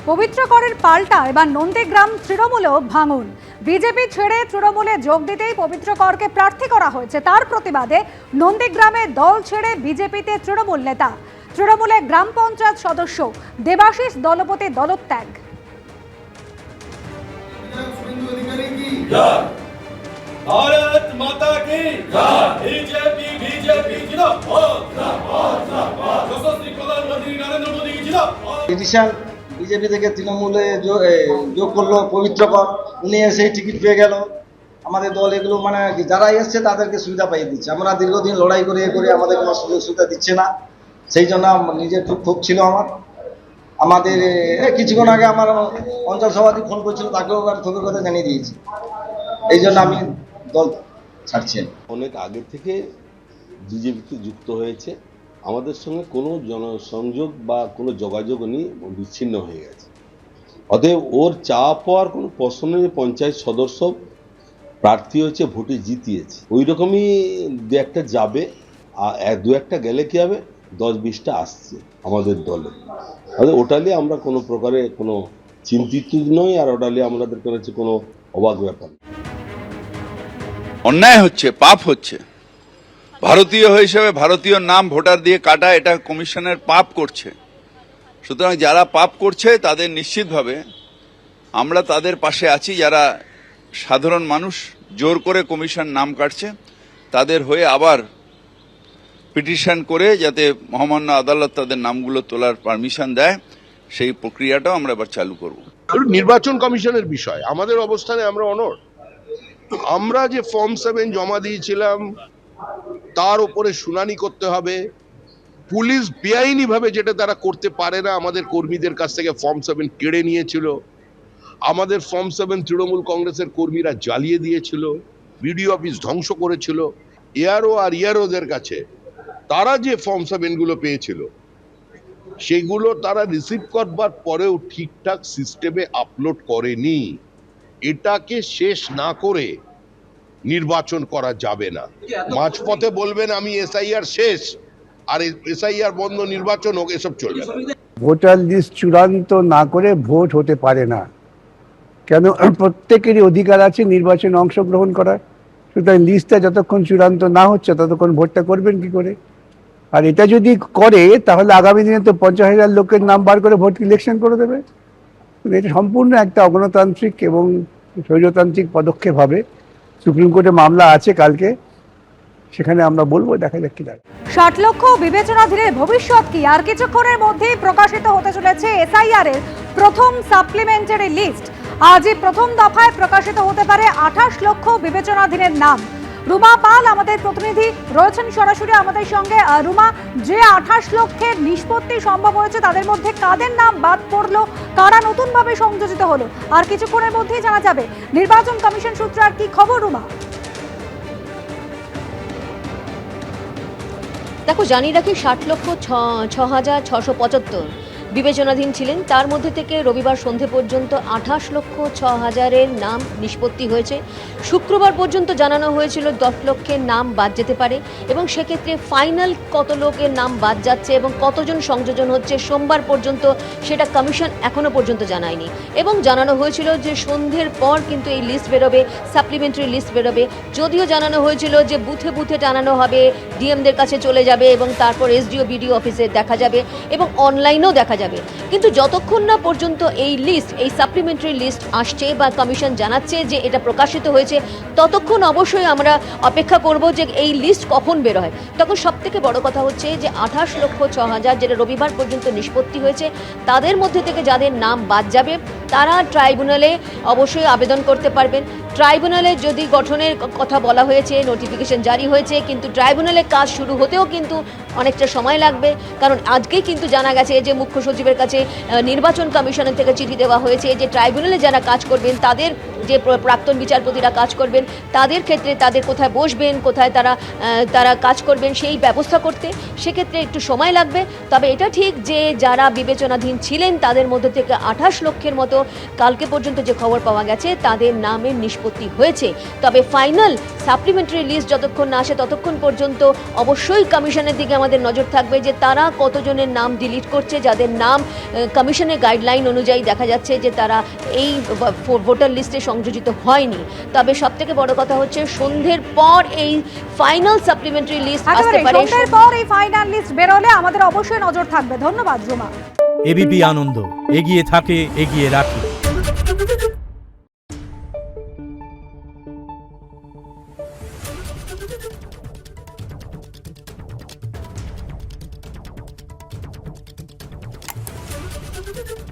পবিত্রকরের পাল্টা এবার নন্দীগ্রাম তৃণমূলেও ভাঙন। বিজেপি ছেড়ে তৃণমূলে যোগ দিতেই পবিত্রকরকে প্রার্থী করা হয়েছে। তার প্রতিবাদে নন্দীগ্রামে দল ছেড়ে বিজেপিতে তৃণমূল নেতা। তৃণমূলে গ্রাম পঞ্চায়েত সদস্য দেবাশিস দলপতি দলত্যাগ। भारत माता की बीजेपी बीजेपी जिंदाबाद यशस्वी प्रधानमंत्री नरेंद्र मोदी की जिंदाबाद। বিজেপি থেকে তৃণমূলে যোগ করলো পবিত্রকর, উনি এসেই টিকিট পেয়ে গেল। আমাদের দল এগুলো মানে যারা এসছে তাদেরকে সুবিধা পাইয়ে দিচ্ছে। আমরা দীর্ঘদিন লড়াই করে আমাদের কোনো সুযোগ সুবিধা দিচ্ছে না, সেই জন্য নিজের খুব ক্ষোভ ছিল আমাদের কিছুক্ষণ আগে আমার অঞ্চল সভাপতি ফোন করছিল, তাকেও ক্ষোভের কথা জানিয়ে দিয়েছি। এই জন্য আমি দল ছাড়ছি। অনেক আগে থেকে বিজেপিতে যুক্ত হয়েছে, আমাদের সঙ্গে কোনো জনসংযোগ বা কোনো যোগাযোগ নেই, বিচ্ছিন্ন হয়ে গেছে। অতএব ওর চা পাওয়ার কোনো প্রশ্ন নেই। পঞ্চায়েত সদস্য প্রার্থী হয়েছে, ভোটে জিতিয়েছে, ওই রকমই দু একটা যাবে। আর দু একটা গেলে কি হবে, 10-20টা আসছে আমাদের দলে। ওটা নিয়ে আমরা কোনো প্রকারে কোনো চিন্তিত নই, আর ওটা নিয়ে আমাদের কাছে কোনো অবাক ব্যাপার। অন্যায় হচ্ছে, পাপ হচ্ছে। ভারতীয় হিসেবে ভারতীয় নাম ভোটার দিয়ে কাটা, এটা কমিশনের পাপ করছে। সুতরাং যারা পাপ করছে তাদের নিশ্চিতভাবে আমরা তাদের পাশে আছি। যারা সাধারণ মানুষ জোর করে কমিশন নাম কাটছে, তাদের হয়ে আবার পিটিশন করে যাতে মহামান্য আদালত তাদের নামগুলো তোলার পারমিশন দেয়, সেই প্রক্রিয়াটাও আমরা এবার চালু করব। নির্বাচন কমিশনের বিষয় আমাদের অবস্থানে আমরা অনড়। আমরা যে ফর্ম 7 জমা দিয়েছিলাম তার উপরে শুনানি করতে হবে। পুলিশ বেআইনি ভাবে যেটা তারা করতে পারে না, আমাদের কর্মীদের কাছ থেকে ফর্ম 7 কেড়ে নিয়েছিল। আমাদের ফর্ম 7 তৃণমূল কংগ্রেসের কর্মীরা জ্বালিয়ে দিয়েছিল, বিডিও অফিস ধ্বংস করেছিল। এআরও আর ইআরওদের কাছে তারা যে ফর্ম 7 গুলো পেয়েছিল সেগুলো তারা রিসিভ করবার পরেও ঠিকঠাক সিস্টেমে আপলোড করেনি। এটাকে শেষ না করে নির্বাচন করা যাবে না। মাঝপথে বলবেন আমি এসআইআর শেষ আর এসআইআর বন্ধ, নির্বাচন হোক, এসব চলবে না। ভোটার লিস্ট চূড়ান্ত না করে ভোট হতে পারে না। কেন? প্রত্যেকেরই অধিকার আছে নির্বাচনে অংশগ্রহণ করার। সুতরাং লিস্টটা যতক্ষণ চূড়ান্ত না হচ্ছে ততক্ষণ ভোটটা করবেন কি করে? আর এটা যদি করে তাহলে আগামী দিনে তো 50,000 লোকের নাম বার করে ভোট ইলেকশন করে দেবে। এটা সম্পূর্ণ একটা অগণতান্ত্রিক এবং স্বৈরতান্ত্রিক পদক্ষেপ হবে। সুপ্রিম কোর্টে মামলা আছে কালকে, সেখানে আমরা বলবো, দেখা যাক কি লাগে। 60 লক্ষ বিবেচনাধীনের ভবিষ্যৎ কি? আর কিছুক্ষণের মধ্যেই প্রকাশিত হতে চলেছে এসআইআর এর প্রথম সাপ্লিমেন্টারি লিস্ট। আজই প্রথম দফায় প্রকাশিত হতে পারে 28 লক্ষ বিবেচনাধীনের নাম। রুমা পাল আমাদের প্রতিনিধি রয়েছেন সরাসরি আমাদের সঙ্গে। রুমা, যে 28 লক্ষের নিষ্পত্তি সম্ভব হয়েছে তাদের মধ্যে কাদের নাম বাদ পড়লো, কারা নতুনভাবে সংযোজিত হলো, আর কিছুক্ষণের মধ্যেই জানা যাবে। নির্বাচন কমিশন সূত্রে আর কি খবর রুমা? দেখো, জানিয়ে রাখি 60,06,675 বিবেচনাধীন ছিলেন। তার মধ্যে থেকে রবিবার সন্ধে পর্যন্ত 28,06,000-এর নাম নিষ্পত্তি হয়েছে। শুক্রবার পর্যন্ত জানানো হয়েছিল 10 লক্ষের নাম বাদ যেতে পারে, এবং সেক্ষেত্রে ফাইনাল কত লোকের নাম বাদ যাচ্ছে এবং কতজন সংযোজন হচ্ছে সোমবার পর্যন্ত সেটা কমিশন এখনো পর্যন্ত জানায়নি। এবং জানানো হয়েছিল যে সন্ধ্যের পর কিন্তু এই লিস্ট বেরোবে, সাপ্লিমেন্টারি লিস্ট বেরোবে। যদিও জানানো হয়েছিল যে বুথে বুথে টানানো হবে, ডিএমদের কাছে চলে যাবে এবং তারপর এসডিও বিডিও অফিসে দেখা যাবে এবং অনলাইনেও দেখা যাবে। কিন্তু যতক্ষণ না পর্যন্ত এই লিস্ট, এই সাপ্লিমেন্টারি লিস্ট আসছে বা কমিশন জানাচ্ছে যে এটা প্রকাশিত হয়েছে, ততক্ষণ অবশ্যই আমরা অপেক্ষা করব যে এই লিস্ট কখন বের হয়। তখন সবথেকে বড় কথা হচ্ছে যে 28,06,000 যেটা রবিবার পর্যন্ত নিষ্পত্তি হয়েছে, তাদের মধ্যে থেকে যাদের নাম বাদ যাবে তারা ট্রাইব্যুনালে অবশ্যই আবেদন করতে পারবেন। ট্রাইব্যুনালে যদি গঠনের কথা বলা হয়েছে, নোটিফিকেশন জারি হয়েছে, কিন্তু ট্রাইব্যুনালে কাজ শুরু হতেও কিন্তু অনেকটা সময় লাগবে। কারণ আজকেই কিন্তু জানা গেছে যে মুখ্য সচিবের কাছে নির্বাচন কমিশনের থেকে চিঠি দেওয়া হয়েছে যে ট্রাইব্যুনালে যারা কাজ করবেন তাদের যে প্রাক্তন বিচারপতিরা কাজ করবেন তাদের ক্ষেত্রে তাদের কোথায় বসবেন, কোথায় তারা কাজ করবেন সেই ব্যবস্থা করতে সেক্ষেত্রে একটু সময় লাগবে। তবে এটা ঠিক যে যারা বিবেচনাধীন ছিলেন তাদের মধ্যে থেকে 28 লক্ষের মতো কালকে পর্যন্ত যে খবর পাওয়া গেছে তাদের নামের নিষ্পত্তি হয়েছে। তবে ফাইনাল সাপ্লিমেন্টারি লিস্ট যতক্ষণ না আসে ততক্ষণ পর্যন্ত অবশ্যই কমিশনের দিকে আমাদের নজর থাকবে যে তারা কতজনের নাম ডিলিট করছে, যাদের নাম কমিশনের গাইডলাইন অনুযায়ী দেখা যাচ্ছে যে তারা এই ভোটার লিস্টে সংযোজিত হয়নি। তবে সবথেকে বড় কথা হচ্ছে সন্ধ্যের পর এই ফাইনাল সাপ্লিমেন্টারি লিস্ট আসতে পারে। সন্ধ্যের পর এই ফাইনাল লিস্ট বেরোলে আমাদের অবশ্যই নজর থাকবে। ধন্যবাদ রুমা। এবিপি আনন্দ, এগিয়ে থাকে, এগিয়ে রাখে। Thank you.